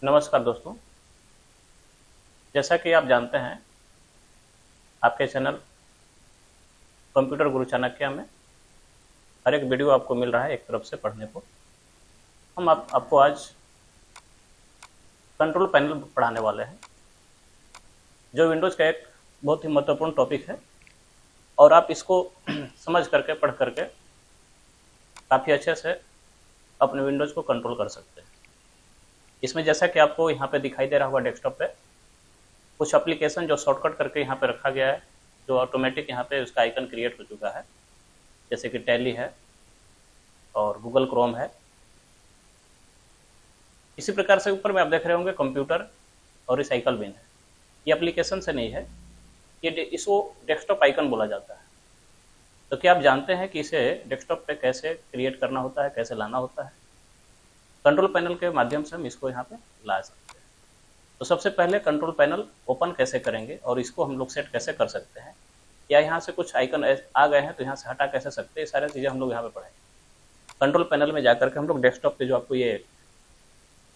नमस्कार दोस्तों। जैसा कि आप जानते हैं, आपके चैनल कंप्यूटर गुरु चाणक्य में हर एक वीडियो आपको मिल रहा है एक तरफ से पढ़ने को। हम आपको आज कंट्रोल पैनल पढ़ाने वाले हैं, जो विंडोज़ का एक बहुत ही महत्वपूर्ण टॉपिक है और आप इसको समझ करके पढ़ करके काफ़ी अच्छे से अपने विंडोज़ को कंट्रोल कर सकते हैं। इसमें जैसा कि आपको यहाँ पे दिखाई दे रहा होगा डेस्कटॉप पे, कुछ एप्लीकेशन जो शॉर्टकट करके यहाँ पे रखा गया है, जो ऑटोमेटिक यहाँ पे उसका आइकन क्रिएट हो चुका है, जैसे कि टैली है और गूगल क्रोम है। इसी प्रकार से ऊपर में आप देख रहे होंगे कंप्यूटर और रिसाइकल बिन है। ये एप्लीकेशन से नहीं है, ये इसको डेस्कटॉप आइकन बोला जाता है। तो क्या आप जानते हैं कि इसे डेस्कटॉप पे कैसे क्रिएट करना होता है, कैसे लाना होता है? कंट्रोल पैनल के माध्यम से हम इसको यहाँ पे ला सकते हैं। तो सबसे पहले कंट्रोल पैनल ओपन कैसे करेंगे और इसको हम लोग सेट कैसे कर सकते हैं, या यहाँ से कुछ आइकन आ गए हैं तो यहाँ से हटा कैसे सकते हैं, ये सारी चीज़ें हम लोग यहाँ पे पढ़ेंगे। कंट्रोल पैनल में जाकर के हम लोग डेस्कटॉप पे जो आपको ये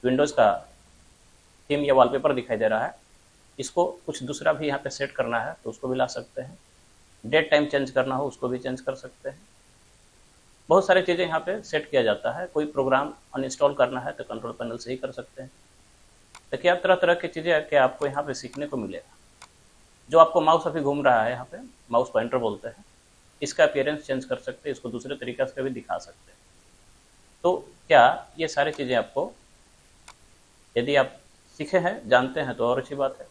विंडोज़ का थीम या वॉलपेपर दिखाई दे रहा है, इसको कुछ दूसरा भी यहाँ पे सेट करना है तो उसको भी ला सकते हैं। डेट टाइम चेंज करना हो उसको भी चेंज कर सकते हैं। बहुत सारी चीज़ें यहाँ पे सेट किया जाता है। कोई प्रोग्राम अनइंस्टॉल करना है तो कंट्रोल पैनल से ही कर सकते हैं। तो क्या तरह तरह की चीज़ें कि आपको यहाँ पे सीखने को मिलेगा। जो आपको माउस अभी घूम रहा है, यहाँ पे माउस पॉइंटर बोलते हैं, इसका अपीयरेंस चेंज कर सकते हैं, इसको दूसरे तरीके से भी दिखा सकते हैं। तो क्या ये सारी चीज़ें आपको, यदि आप सीखे हैं, जानते हैं तो और अच्छी बात है।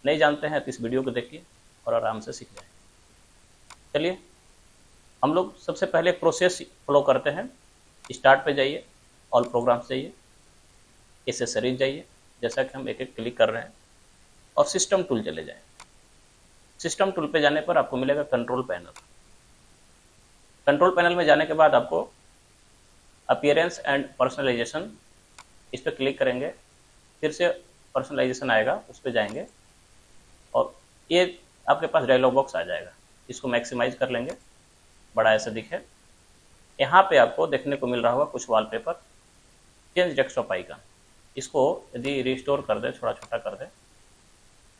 नहीं जानते हैं तो इस वीडियो को देखिए और आराम से सीख जाएं। चलिए हम लोग सबसे पहले एक प्रोसेस फॉलो करते हैं। स्टार्ट पे जाइए, ऑल प्रोग्राम्स जाइए, एसेसरीज जाइए, जैसा कि हम एक एक क्लिक कर रहे हैं, और सिस्टम टूल चले जाएं। सिस्टम टूल पे जाने पर आपको मिलेगा कंट्रोल पैनल। कंट्रोल पैनल में जाने के बाद आपको अपीयरेंस एंड पर्सनलाइजेशन, इस पर क्लिक करेंगे, फिर से पर्सनलाइजेशन आएगा, उस पर जाएंगे और ये आपके पास डायलॉग बॉक्स आ जाएगा। इसको मैक्सिमाइज कर लेंगे, बड़ा ऐसा दिखे। यहाँ पे आपको देखने को मिल रहा होगा कुछ वॉलपेपर, चेंज डेस्कटॉप आइकन। इसको यदि रिस्टोर कर दे, थोड़ा छोटा कर दे,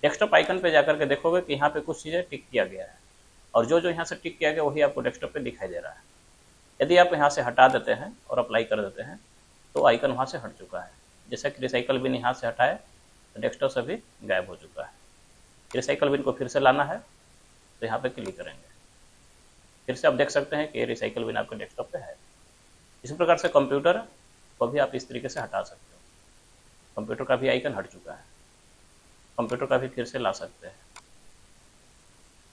डेस्कटॉप आइकन पे जाकर के देखोगे कि यहाँ पे कुछ चीज़ें टिक किया गया है, और जो जो यहाँ से टिक किया गया वही आपको डेस्कटॉप पे दिखाई दे रहा है। यदि आप यहाँ से हटा देते हैं और अप्लाई कर देते हैं तो आइकन वहाँ से हट चुका है। जैसा कि रिसाइकल बिन यहाँ से हटाए तो डेस्कटॉप से भी गायब हो चुका है। रिसाइकल बिन को फिर से लाना है तो यहाँ पे क्लिक करेंगे, फिर से आप देख सकते हैं कि रिसाइकल बिन आपके डेस्कटॉप पे है। इसी प्रकार से कंप्यूटर को भी आप इस तरीके से हटा सकते हो। कंप्यूटर का भी आइकन हट चुका है, कंप्यूटर का भी फिर से ला सकते हैं।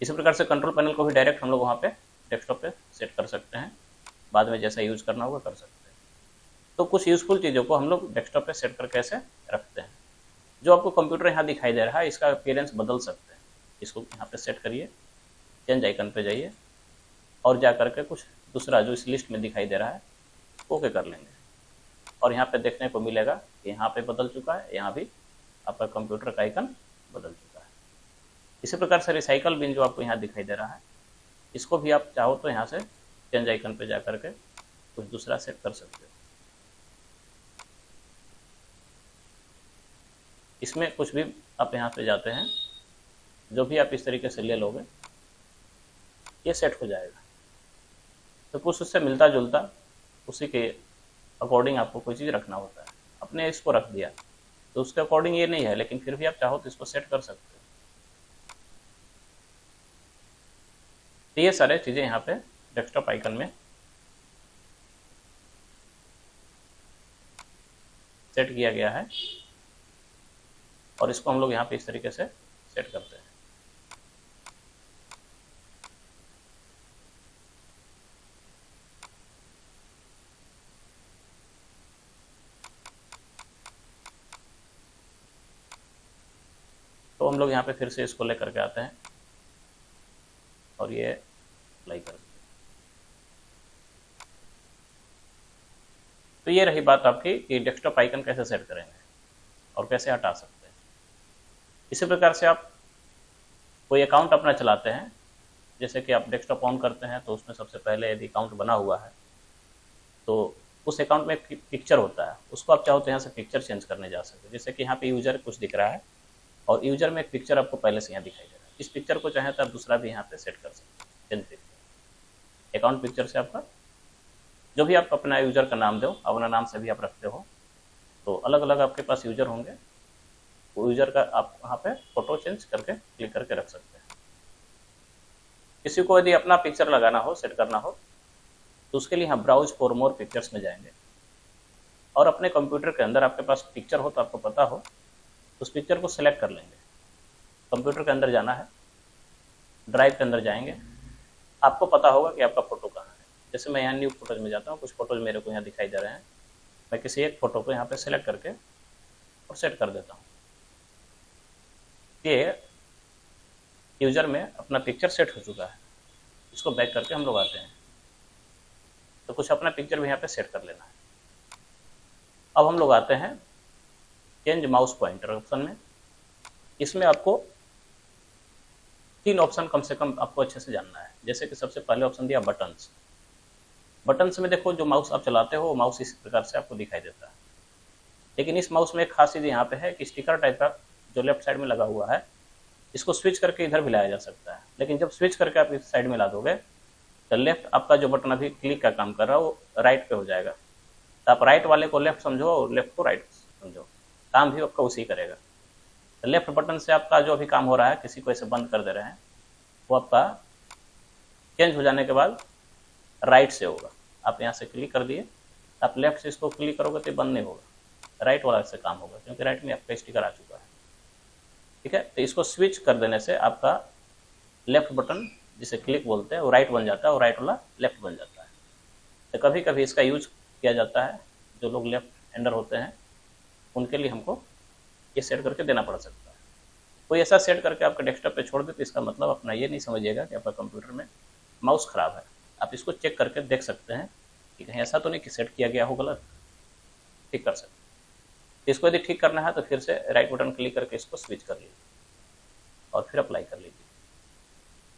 इसी प्रकार से कंट्रोल पैनल को भी डायरेक्ट हम लोग वहाँ पे डेस्कटॉप पे सेट कर सकते हैं, बाद में जैसा यूज़ करना होगा कर सकते हैं। तो कुछ यूज़फुल चीज़ों को हम लोग डेस्कटॉप पे सेट करके ऐसे रखते हैं। जो आपको कंप्यूटर यहाँ दिखाई दे रहा है, इसका अपीयरेंस बदल सकते हैं। इसको यहाँ पे सेट करिए, चेंज आइकन पे जाइए और जा करके कुछ दूसरा जो इस लिस्ट में दिखाई दे रहा है ओके कर लेंगे, और यहाँ पे देखने को मिलेगा कि यहाँ पे बदल चुका है, यहाँ भी आपका कंप्यूटर का आइकन बदल चुका है। इसी प्रकार से रिसाइकल बिन जो आपको यहाँ दिखाई दे रहा है, इसको भी आप चाहो तो यहाँ से चेंज आइकन पे जा करके कुछ दूसरा सेट कर सकते हो। इसमें कुछ भी आप यहाँ पे जाते हैं, जो भी आप इस तरीके से ले लोगे ये सेट हो जाएगा। तो कुछ उससे मिलता जुलता, उसी के अकॉर्डिंग आपको कोई चीज़ रखना होता है। अपने इसको रख दिया तो उसके अकॉर्डिंग ये नहीं है, लेकिन फिर भी आप चाहो तो इसको सेट कर सकते हो। तो ये सारे चीज़ें यहाँ पे डेस्कटॉप आइकन में सेट किया गया है, और इसको हम लोग यहाँ पे इस तरीके से सेट करते हैं। तो हम लोग यहाँ पे फिर से इसको लेकर के आते हैं और ये अप्लाई कर देते हैं। तो ये रही बात आपकी कि डेस्कटॉप आइकन कैसे सेट करेंगे और कैसे हटा सकते हैं। इसी प्रकार से आप कोई अकाउंट अपना चलाते हैं, जैसे कि आप डेस्कटॉप ऑन करते हैं तो उसमें सबसे पहले यदि अकाउंट बना हुआ है तो उस अकाउंट में एक पिक्चर होता है, उसको आप चाहो तो यहाँ से पिक्चर चेंज करने जा सकते हो। जैसे कि यहाँ पे यूजर कुछ दिख रहा है और यूजर में एक पिक्चर आपको पहले से यहाँ दिखाई दे रहा है, इस पिक्चर को चाहे तो आप दूसरा भी यहाँ पे सेट कर सकते हैं। चेंज पिक्चर अकाउंट पिक्चर से आपका जो भी आप अपना यूजर का नाम दो, अपना नाम से भी आप रखते हो, तो अलग अलग आपके पास यूजर होंगे, वो यूजर का आप वहाँ पे फोटो चेंज करके क्लिक करके रख सकते हैं। किसी को यदि अपना पिक्चर लगाना हो, सेट करना हो, तो उसके लिए यहाँ ब्राउज फॉर मोर पिक्चर्स में जाएंगे और अपने कंप्यूटर के अंदर आपके पास पिक्चर हो तो आपको पता हो, उस पिक्चर को सिलेक्ट कर लेंगे। कंप्यूटर के अंदर जाना है, ड्राइव के अंदर जाएंगे, आपको पता होगा कि आपका फोटो कहाँ है। जैसे मैं यहाँ न्यू फोटोज में जाता हूँ, कुछ फोटोज मेरे को यहाँ दिखाई दे रहे हैं, मैं किसी एक फोटो को यहाँ पे सिलेक्ट करके और सेट कर देता हूँ। ये यूजर में अपना पिक्चर सेट हो चुका है। इसको बैक करके हम लोग आते हैं, तो कुछ अपना पिक्चर भी यहाँ पे सेट कर लेना है। अब हम लोग आते हैं चेंज माउस पॉइंटर ऑप्शन में। इसमें आपको 3 ऑप्शन कम से कम आपको अच्छे से जानना है। जैसे कि सबसे पहले ऑप्शन दिया बटन्स। बटन्स में देखो जो माउस आप चलाते हो वो माउस इस प्रकार से आपको दिखाई देता है, लेकिन इस माउस में एक खास चीज़ यहाँ पे है कि स्टिकर टाइप का जो लेफ्ट साइड में लगा हुआ है, इसको स्विच करके इधर भी लाया जा सकता है। लेकिन जब स्विच करके आप इस साइड में ला दोगे तो लेफ्ट आपका जो बटन अभी क्लिक का काम कर रहा है वो राइट पे हो जाएगा। तो आप राइट वाले को लेफ्ट समझो और लेफ्ट को राइट समझो, काम भी आपका उसी करेगा। तो लेफ्ट बटन से आपका जो भी काम हो रहा है, किसी को ऐसे बंद कर दे रहे हैं, वो आपका चेंज हो जाने के बाद राइट से होगा। आप यहाँ से क्लिक कर दिए, आप लेफ्ट से इसको क्लिक करोगे तो बंद नहीं होगा, राइट वाला से काम होगा, क्योंकि राइट में आपका स्टिकर आ चुका है। ठीक है, तो इसको स्विच कर देने से आपका लेफ्ट बटन जिसे क्लिक बोलते हैं वो राइट बन जाता है और राइट वाला लेफ्ट बन जाता है। तो कभी कभी इसका यूज किया जाता है, जो लोग लेफ्ट हैंडर होते हैं उनके लिए हमको ये सेट करके देना पड़ सकता है। कोई ऐसा सेट करके आपके डेस्कटॉप पे छोड़ दे तो इसका मतलब अपना ये नहीं समझिएगा कि आपका कंप्यूटर में माउस खराब है। आप इसको चेक करके देख सकते हैं कि कहीं ऐसा तो नहीं कि सेट किया गया हो गलत, ठीक कर सकते हैं। इसको यदि ठीक करना है तो फिर से राइट बटन क्लिक करके इसको स्विच कर लीजिए और फिर अप्लाई कर लीजिए।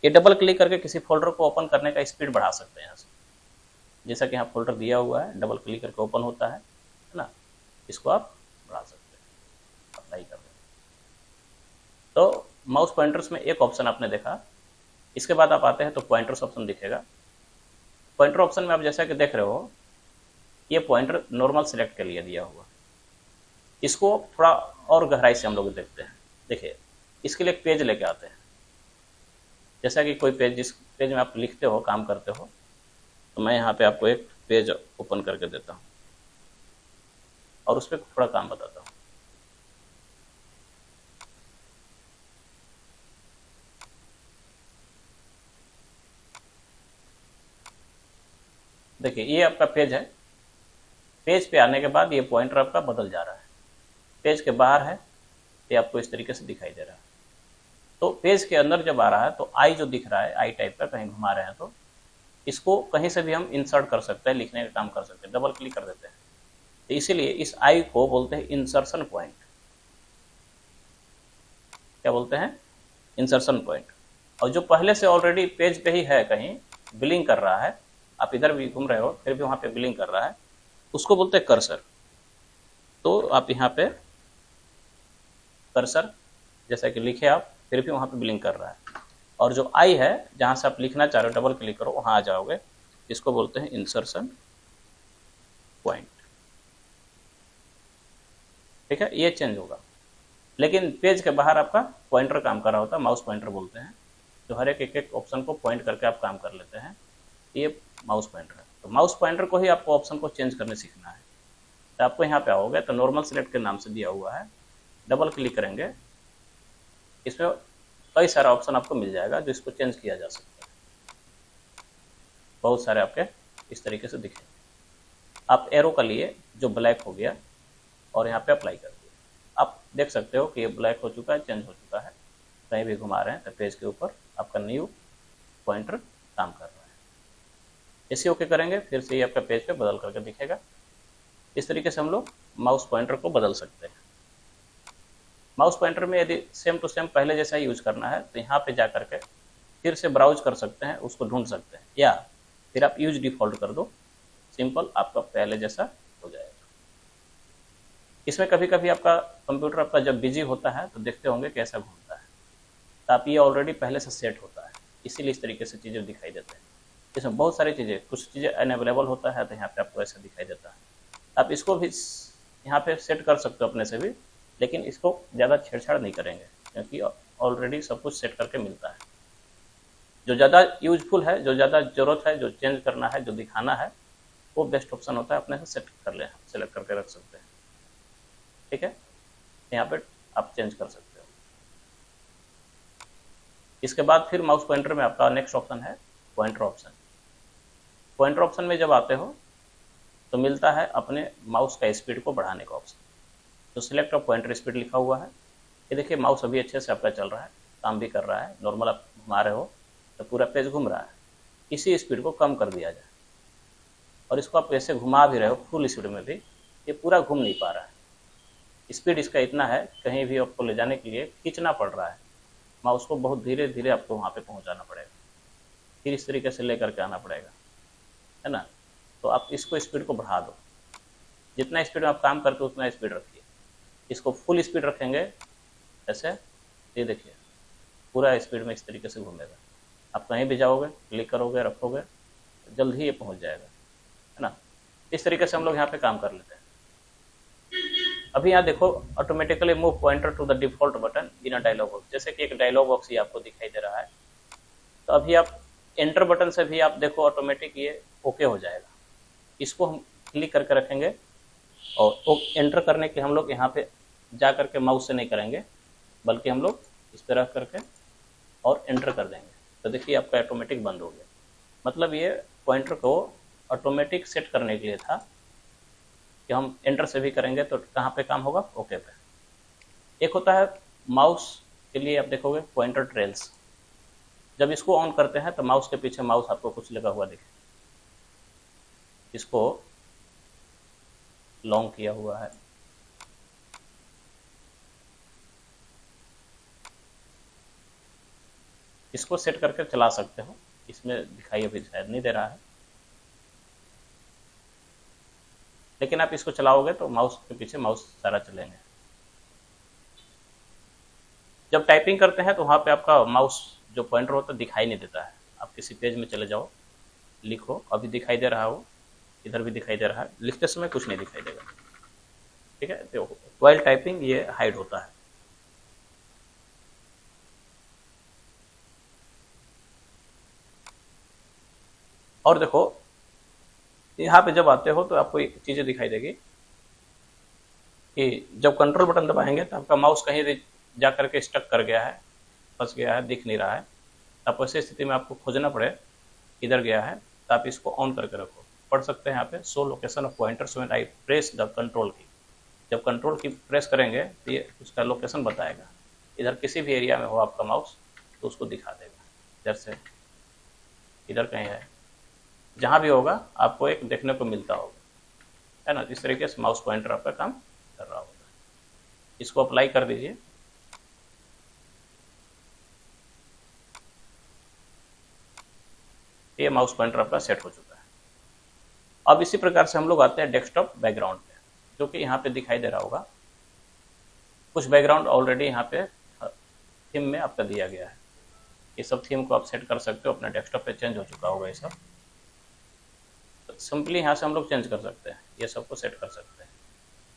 ये डबल क्लिक करके किसी फोल्डर को ओपन करने का स्पीड बढ़ा सकते हैं यहाँ से। जैसा कि यहाँ फोल्डर दिया हुआ है, डबल क्लिक करके ओपन होता है ना, इसको आप बढ़ा सकते हैं, अप्लाई कर दें। तो माउस पॉइंटर्स में एक ऑप्शन आपने देखा। इसके बाद आप आते हैं तो पॉइंटर्स ऑप्शन दिखेगा। पॉइंटर ऑप्शन में आप जैसा कि देख रहे हो, ये पॉइंटर नॉर्मल सिलेक्ट के लिए दिया हुआ। इसको थोड़ा और गहराई से हम लोग देखते हैं। देखिए, इसके लिए एक पेज लेके आते हैं। जैसा कि कोई पेज, जिस पेज में आप लिखते हो, काम करते हो, तो मैं यहाँ पे आपको एक पेज ओपन करके देता हूँ और उस पर थोड़ा काम बताता हूँ। देखिए, ये आपका पेज है। पेज पे आने के बाद ये पॉइंटर आपका बदल जा रहा है। पेज के बाहर है, ये आपको इस तरीके से दिखाई दे रहा है। तो पेज के अंदर जब आ रहा है तो आई जो दिख रहा है, आई टाइप का कहीं घुमा रहे हैं, तो इसको कहीं से भी हम इंसर्ट कर सकते हैं, लिखने का काम कर सकते हैं। डबल क्लिक कर देते हैं तो इसीलिए इस आई को बोलते हैं इंसर्शन पॉइंट। क्या बोलते हैं? Insertion point. और जो पहले से ऑलरेडी पेज पे ही है, कहीं बिलिंग कर रहा है, आप इधर भी घूम रहे हो फिर भी वहाँ पे बिलिंग कर रहा है, उसको बोलते हैं कर्सर। तो आप यहाँ पे कर्सर जैसा कि लिखे आप, फिर भी वहाँ पे बिलिंग कर रहा है। और जो आई है, जहाँ से आप लिखना चाह रहे हो, डबल क्लिक करो, वहाँ आ जाओगे। इसको बोलते हैं इंसर्शन पॉइंट। ठीक है, ये चेंज होगा। लेकिन पेज के बाहर आपका पॉइंटर काम कर रहा होता है, माउस पॉइंटर बोलते हैं, जो हर एक ऑप्शन को पॉइंट करके आप काम कर लेते हैं, ये माउस पॉइंटर है। तो माउस पॉइंटर को ही आपको ऑप्शन को चेंज करने सीखना है। तो आपको यहाँ पे आओगे तो नॉर्मल सिलेक्ट के नाम से दिया हुआ है, डबल क्लिक करेंगे, इसमें कई सारा ऑप्शन आपको मिल जाएगा जो इसको चेंज किया जा सकता है। बहुत सारे आपके इस तरीके से दिखेंगे। आप एरो का लिए जो ब्लैक हो गया और यहाँ पे अप्लाई कर दिए, आप देख सकते हो कि ये ब्लैक हो चुका है, चेंज हो चुका है। कहीं भी घुमा रहे हैं तो पेज के ऊपर आपका न्यू पॉइंटर काम कर रहा है। इसे ओके करेंगे, फिर से ये आपका पेज पे बदल करके दिखेगा। इस तरीके से हम लोग माउस पॉइंटर को बदल सकते हैं। माउस पॉइंटर में यदि सेम टू सेम पहले जैसा ही यूज करना है तो यहाँ पे जा करके फिर से ब्राउज कर सकते हैं, उसको ढूंढ सकते हैं, या फिर आप यूज डिफॉल्ट कर दो, सिंपल आपका पहले जैसा हो जाएगा। इसमें कभी कभी आपका कंप्यूटर आपका जब बिजी होता है तो देखते होंगे कैसा घूमता है, तो आप ये ऑलरेडी पहले से सेट होता है, इसीलिए इस तरीके से चीज़ें दिखाई देते हैं। इसमें बहुत सारी चीज़ें, कुछ चीज़ें अनअवेलेबल होता है तो यहाँ पे आपको ऐसा दिखाई देता है। आप इसको भी यहाँ पे सेट कर सकते हो अपने से भी, लेकिन इसको ज़्यादा छेड़छाड़ नहीं करेंगे क्योंकि ऑलरेडी सब कुछ सेट करके मिलता है। जो ज़्यादा यूजफुल है, जो ज़्यादा ज़रूरत है, जो चेंज करना है, जो दिखाना है, वो बेस्ट ऑप्शन होता है, अपने से सेट कर लें, सेलेक्ट करके रख सकते हैं। ठीक है, यहाँ पे आप चेंज कर सकते हो। इसके बाद फिर माउस पॉइंटर में आपका नेक्स्ट ऑप्शन है पॉइंटर ऑप्शन। पॉइंटर ऑप्शन में जब आते हो तो मिलता है अपने माउस का स्पीड को बढ़ाने का ऑप्शन। तो सिलेक्ट ऑफ पॉइंटर स्पीड लिखा हुआ है। ये देखिए माउस अभी अच्छे से आपका चल रहा है, काम भी कर रहा है, नॉर्मल आप घुमा रहे हो तो पूरा पेज घूम रहा है। इसी स्पीड को कम कर दिया जाए, और इसको आप ऐसे घुमा भी रहे हो फुल स्पीड में भी, ये पूरा घूम नहीं पा रहा है। स्पीड इसका इतना है, कहीं भी आपको ले जाने के लिए खींचना पड़ रहा है माउस को, बहुत धीरे धीरे आपको वहाँ पे पहुँचाना पड़ेगा, फिर इस तरीके से ले करके आना पड़ेगा, है ना। तो आप इसको स्पीड को बढ़ा दो, जितना स्पीड में आप काम करते हो उतना स्पीड रखिए। इसको फुल स्पीड रखेंगे ऐसे, ये देखिए पूरा स्पीड में इस तरीके से घूमेगा। आप कहीं भी जाओगे, क्लिक करोगे, रखोगे, जल्द ही ये पहुंच जाएगा, है ना। इस तरीके से हम लोग यहाँ पे काम कर लेते हैं। अभी यहाँ देखो automatically move pointer to the default button in a dialog box, जैसे कि एक डायलॉग बॉक्स ही आपको दिखाई दे रहा है। तो अभी आप एंटर बटन से भी आप देखो ऑटोमेटिक ये ओके हो जाएगा। इसको हम क्लिक करके रखेंगे, और एंटर करने के हम लोग यहाँ पे जा करके माउस से नहीं करेंगे, बल्कि हम लोग इस पर रख करके और एंटर कर देंगे। तो देखिए आपका ऑटोमेटिक बंद हो गया। मतलब ये पॉइंटर को ऑटोमेटिक सेट करने के लिए था कि हम एंटर से भी करेंगे तो कहाँ पे काम होगा, ओके पे। एक होता है माउस के लिए, आप देखोगे पॉइंटर ट्रेल्स, जब इसको ऑन करते हैं तो माउस के पीछे माउस आपको कुछ लगा हुआ दिखे, इसको लॉन्ग किया हुआ है। इसको सेट करके चला सकते हो, इसमें दिखाई अभी शायद नहीं दे रहा है, लेकिन आप इसको चलाओगे तो माउस के पीछे माउस सारा चलेंगे। जब टाइपिंग करते हैं तो वहाँ पे आपका माउस जो पॉइंटर होता है दिखाई नहीं देता है। आप किसी पेज में चले जाओ, लिखो, अभी दिखाई दे रहा हो, इधर भी दिखाई दे रहा है, लिखते समय कुछ नहीं दिखाई देगा। ठीक है, तो व्हाइल टाइपिंग ये हाइड होता है। और देखो यहाँ पे जब आते हो तो आपको एक चीज़ें दिखाई देगी कि जब कंट्रोल बटन दबाएंगे तो आपका माउस कहीं जा करके स्टक कर गया है, फंस गया है, दिख नहीं रहा है। आप ऐसी स्थिति में आपको खोजना पड़े इधर गया है, तो आप इसको ऑन करके रखो। पढ़ सकते हैं यहाँ पे, show location of pointers when I press the control की। जब कंट्रोल की प्रेस करेंगे तो ये उसका लोकेशन बताएगा। इधर किसी भी एरिया में हो आपका माउस तो उसको दिखा देगा, इधर से इधर कहीं है, जहाँ भी होगा आपको एक देखने को मिलता होगा, है ना। इस तरीके से माउस पॉइंटर आपका काम कर रहा होगा। इसको अप्लाई कर दीजिए। ये माउस पॉइंटर आपका सेट हो चुका है। अब इसी प्रकार से हम लोग आते हैं डेस्कटॉप बैकग्राउंड पे, जो कि यहाँ पे दिखाई दे रहा होगा। कुछ बैकग्राउंड ऑलरेडी यहाँ पे थीम में आपका दिया गया है। ये सब थीम को आप सेट कर सकते हो, अपने डेस्कटॉप पे चेंज हो चुका होगा ये सब। तो सिंपली यहाँ से हम लोग चेंज कर सकते हैं, ये सबको सेट कर सकते हैं,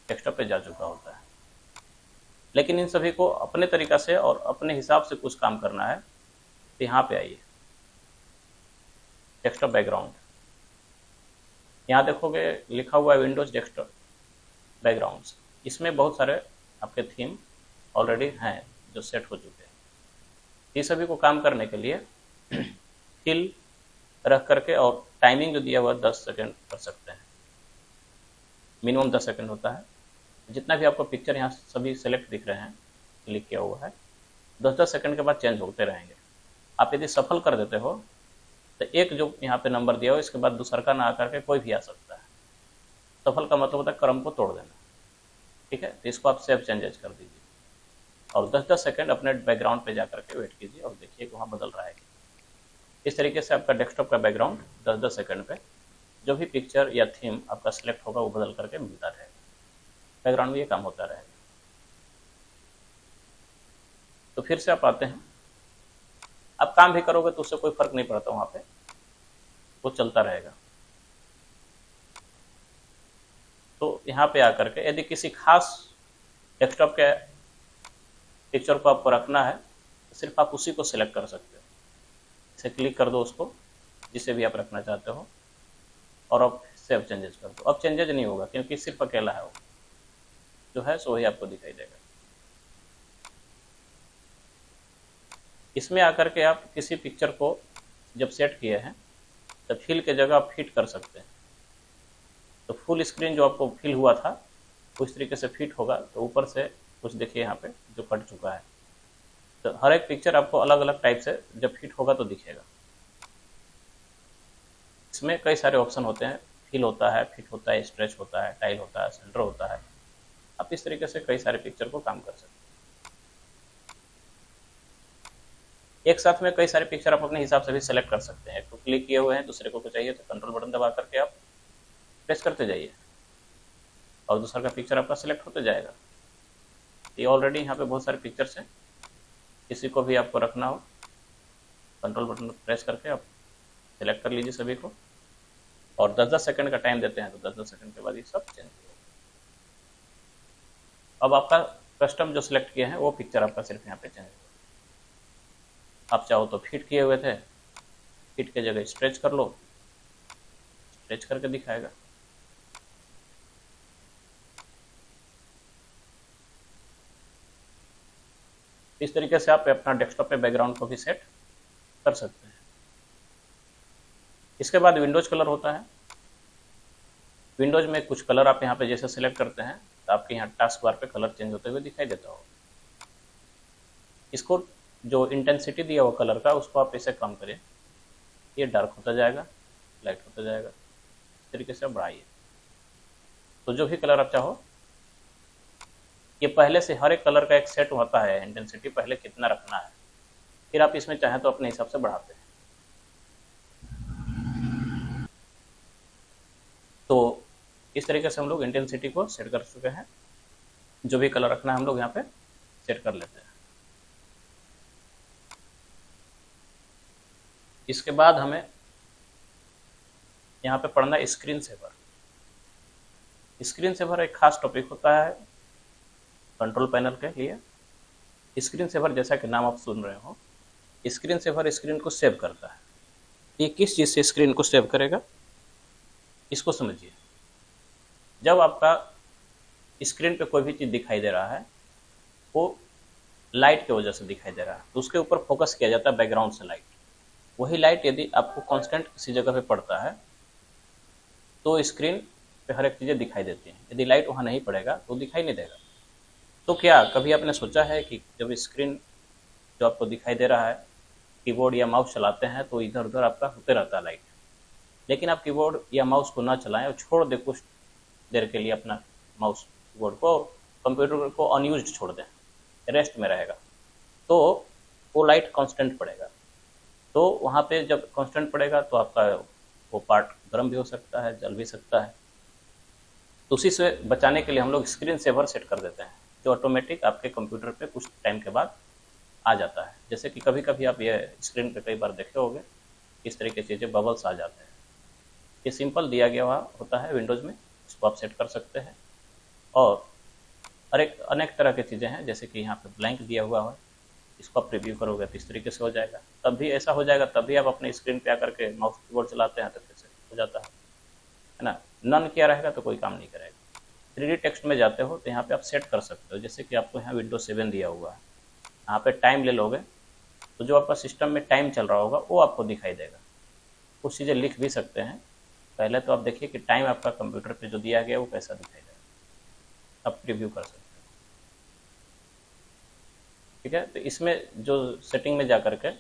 डेस्कटॉप पे जा चुका होता है। लेकिन इन सभी को अपने तरीका से और अपने हिसाब से कुछ काम करना है तो यहाँ पे आइए, डेस्कटॉप बैकग्राउंड। यहाँ देखोगे लिखा हुआ है विंडोज डेस्कटॉप बैकग्राउंड्स। इसमें बहुत सारे आपके थीम ऑलरेडी हैं जो सेट हो चुके हैं। ये सभी को काम करने के लिए फिल रख करके और टाइमिंग जो दिया हुआ 10 सेकेंड कर सकते हैं, मिनिमम 10 सेकेंड होता है। जितना भी आपको पिक्चर यहाँ सभी सेलेक्ट दिख रहे हैं, क्लिक किया हुआ है, 10-10 सेकेंड के बाद चेंज होते रहेंगे। आप यदि सफल कर देते हो तो एक जो यहाँ पे नंबर दिया हो इसके बाद दूसरा का ना आकर के कोई भी आ सकता है। सफल का मतलब होता है क्रम को तोड़ देना। ठीक है, तो इसको आप सेव चेंजेस कर दीजिए और 10-10 सेकेंड अपने बैकग्राउंड पे जा करके वेट कीजिए और देखिए कि वहाँ बदल रहा है। इस तरीके से आपका डेस्कटॉप का बैकग्राउंड 10-10 सेकेंड पे जो भी पिक्चर या थीम आपका सिलेक्ट होगा वो बदल करके मिलता रहेगा, बैकग्राउंड में ये काम होता रहेगा। तो फिर से आप आते हैं, आप काम भी करोगे तो उससे कोई फर्क नहीं पड़ता, वहाँ पे वो चलता रहेगा। तो यहाँ पे आकर के यदि किसी खास डेस्कटॉप के पिक्चर को आपको रखना है तो सिर्फ आप उसी को सिलेक्ट कर सकते हो, इसे क्लिक कर दो उसको जिसे भी आप रखना चाहते हो और अब सेव चेंजेस कर दो। अब चेंजेस नहीं होगा क्योंकि सिर्फ अकेला है, वो जो है सो वही आपको दिखाई देगा। इसमें आकर के आप किसी पिक्चर को जब सेट किए हैं तब फिल के जगह आप फिट कर सकते हैं। तो फुल स्क्रीन जो आपको फिल हुआ था उस तरीके से फिट होगा, तो ऊपर से कुछ देखिए यहाँ पे जो कट चुका है। तो हर एक पिक्चर आपको अलग अलग टाइप से जब फिट होगा तो दिखेगा। इसमें कई सारे ऑप्शन होते हैं, फिल होता है, फिट होता है, स्ट्रेच होता है, टाइल होता है, सेंटर होता है। आप इस तरीके से कई सारे पिक्चर को काम कर सकते हैं। एक साथ में कई सारे पिक्चर आप अपने हिसाब से भी सेलेक्ट कर सकते हैं। एक को क्लिक किए हुए हैं, दूसरे को चाहिए तो कंट्रोल बटन दबा करके आप प्रेस करते जाइए और दूसरा का पिक्चर आपका सिलेक्ट होते जाएगा। ये ऑलरेडी यहाँ पे बहुत सारे पिक्चर्स हैं, किसी को भी आपको रखना हो कंट्रोल बटन प्रेस करके आप सिलेक्ट कर लीजिए सभी को, और 10-10 सेकंड का टाइम देते हैं तो 10-10 सेकंड के बाद ये सब चेंज होगा। अब आपका कस्टम जो सिलेक्ट किए हैं वो पिक्चर आपका सिर्फ यहाँ पे चेंज होगा। आप चाहो तो फिट किए हुए थे, फिट के जगह स्ट्रेच कर लो, स्ट्रेच करके दिखाएगा। इस तरीके से आप अपना डेस्कटॉप पे बैकग्राउंड को भी सेट कर सकते हैं। इसके बाद विंडोज कलर होता है। विंडोज में कुछ कलर आप यहाँ पे जैसे सिलेक्ट करते हैं तो आपके यहाँ टास्क बार पे कलर चेंज होते हुए दिखाई देता हो। इसको जो इंटेंसिटी दिया हुआ कलर का उसको आप ऐसे कम करें, ये डार्क होता जाएगा, लाइट होता जाएगा, इस तरीके से बढ़ाइए। तो जो भी कलर आप चाहो, ये पहले से हर एक कलर का एक सेट होता है, इंटेंसिटी पहले कितना रखना है, फिर आप इसमें चाहें तो अपने हिसाब से बढ़ाते हैं। तो इस तरीके से हम लोग इंटेंसिटी को सेट कर चुके हैं। जो भी कलर रखना है हम लोग यहाँ पे सेट कर लेते हैं। इसके बाद हमें यहाँ पे पढ़ना है स्क्रीन सेवर। स्क्रीन सेवर एक खास टॉपिक होता है कंट्रोल पैनल के लिए। स्क्रीन सेवर जैसा कि नाम आप सुन रहे हो, स्क्रीन सेवर स्क्रीन को सेव करता है। ये किस चीज़ से स्क्रीन को सेव करेगा इसको समझिए। जब आपका स्क्रीन पे कोई भी चीज़ दिखाई दे रहा है वो लाइट की वजह से दिखाई दे रहा है, तो उसके ऊपर फोकस किया जाता है बैकग्राउंड से लाइट। वही लाइट यदि आपको कांस्टेंट किसी जगह पे पड़ता है तो स्क्रीन पे हर एक चीज़ें दिखाई देती हैं। यदि लाइट वहाँ नहीं पड़ेगा तो दिखाई नहीं देगा। तो क्या कभी आपने सोचा है कि जब स्क्रीन जो आपको दिखाई दे रहा है, कीबोर्ड या माउस चलाते हैं तो इधर उधर आपका होते रहता है लाइट, लेकिन आप कीबोर्ड या माउस को ना चलाएं और छोड़ दें कुछ देर के लिए अपना माउस कीबोर्ड को, और कंप्यूटर को अनयूज्ड छोड़ दें, रेस्ट में रहेगा, तो वो लाइट कांस्टेंट पड़ेगा। तो वहाँ पे जब कांस्टेंट पड़ेगा तो आपका वो पार्ट गर्म भी हो सकता है, जल भी सकता है। तो उसी से बचाने के लिए हम लोग स्क्रीन सेवर सेट कर देते हैं, जो ऑटोमेटिक आपके कंप्यूटर पे कुछ टाइम के बाद आ जाता है। जैसे कि कभी कभी आप ये स्क्रीन पे कई बार देखे होंगे इस तरह की चीज़ें बबल्स आ जाते हैं। ये सिंपल दिया गया हुआ होता है विंडोज़ में, इसको आप सेट कर सकते हैं। और अनेक तरह की चीज़ें हैं, जैसे कि यहाँ पे ब्लैंक दिया हुआ है, इसको आप प्रीव्यू करोगे तो इस तरीके से हो जाएगा। तब भी ऐसा हो जाएगा, तब भी आप अपने स्क्रीन पे आकर के माउस कीबोर्ड चलाते हैं तो फिर से हो जाता है ना। नन किया रहेगा तो कोई काम नहीं करेगा। 3D टेक्स्ट में जाते हो तो यहाँ पे आप सेट कर सकते हो, जैसे कि आपको यहाँ विंडोज 7 दिया हुआ है, यहाँ पे टाइम ले लोगे तो जो आपका सिस्टम में टाइम चल रहा होगा वो आपको दिखाई देगा। कुछ चीज़ें लिख भी सकते हैं। पहले तो आप देखिए कि टाइम आपका कंप्यूटर पे जो दिया गया वो कैसा दिखाई देगा, आप प्रीव्यू कर सकते हैं। ठीक है, तो इसमें जो सेटिंग में जा करके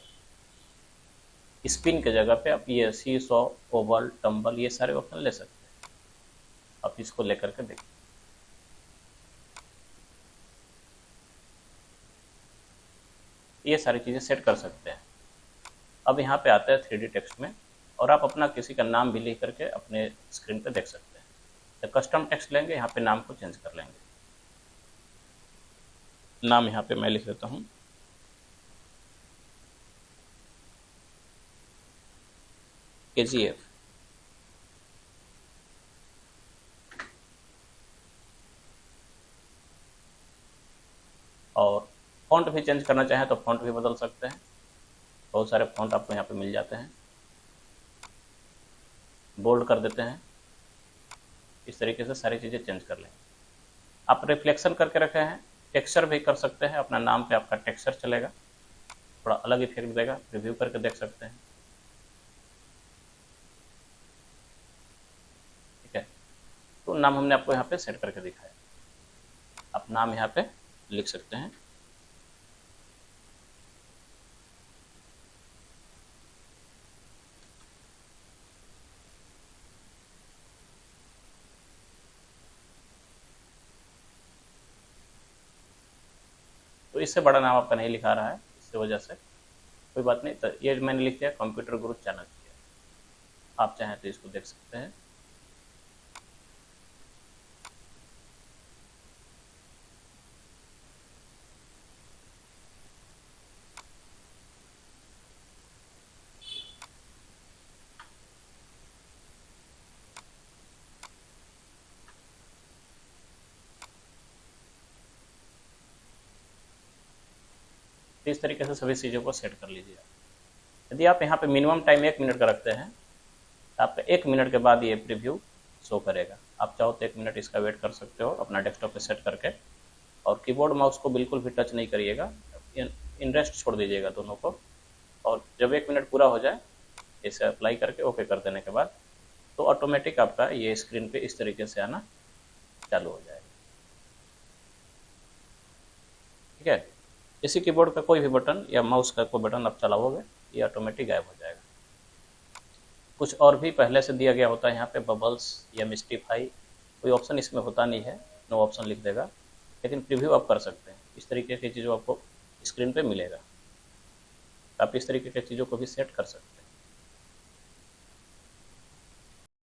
स्पिन के जगह पे आप ये सी सॉ, ओवल, टम्बल, ये सारे ऑप्शन ले सकते हैं। आप इसको लेकर के देखिए। ये सारी चीज़ें सेट कर सकते हैं। अब यहाँ पे आता है 3D टेक्स्ट में, और आप अपना किसी का नाम भी लिख करके अपने स्क्रीन पे देख सकते हैं। तो कस्टम टेक्स्ट लेंगे, यहाँ पे नाम को चेंज कर लेंगे। नाम यहाँ पे मैं लिख देता हूँ KGF। और फॉन्ट भी चेंज करना चाहें तो फॉन्ट भी बदल सकते हैं, बहुत सारे फॉन्ट आपको यहाँ पे मिल जाते हैं। बोल्ड कर देते हैं, इस तरीके से सारी चीज़ें चेंज कर लेंगे। आप रिफ्लेक्शन करके रखे हैं, टेक्सचर भी कर सकते हैं, अपना नाम पे आपका टेक्सचर चलेगा, थोड़ा अलग इफेक्ट देगा, रिव्यू करके देख सकते हैं। ठीक है, तो नाम हमने आपको यहाँ पे सेट करके दिखाया, आप नाम यहाँ पे लिख सकते हैं। तो इससे बड़ा नाम आपका नहीं लिखा रहा है, इससे वजह से कोई बात नहीं। तो ये मैंने लिख दिया कंप्यूटर गुरु चैनल, आप चाहें तो इसको देख सकते हैं। तो इस तरीके से सभी चीज़ों को सेट कर लीजिए। यदि आप यहाँ पे मिनिमम टाइम 1 मिनट का रखते हैं, तो आपका 1 मिनट के बाद ये प्रीव्यू शो करेगा। आप चाहो तो 1 मिनट इसका वेट कर सकते हो अपना डेस्कटॉप पे सेट करके। और कीबोर्ड माउस को बिल्कुल भी टच नहीं करिएगा, इन रेस्ट छोड़ दीजिएगा दोनों को। और जब 1 मिनट पूरा हो जाए, इसे अप्लाई करके ओके कर देने के बाद, तो ऑटोमेटिक आपका ये स्क्रीन पे इस तरीके से आना चालू हो जाएगा। ठीक है, इसी कीबोर्ड का कोई भी बटन या माउस का कोई बटन आप चलाओगे, ये ऑटोमेटिक गायब हो जाएगा। कुछ और भी पहले से दिया गया होता है यहाँ पे, बबल्स या मिस्टीफाई, कोई ऑप्शन इसमें होता नहीं है, नो ऑप्शन लिख देगा, लेकिन प्रीव्यू आप कर सकते हैं। इस तरीके की चीज़ों आपको स्क्रीन पे मिलेगा, आप इस तरीके की चीज़ों को भी सेट कर सकते हैं।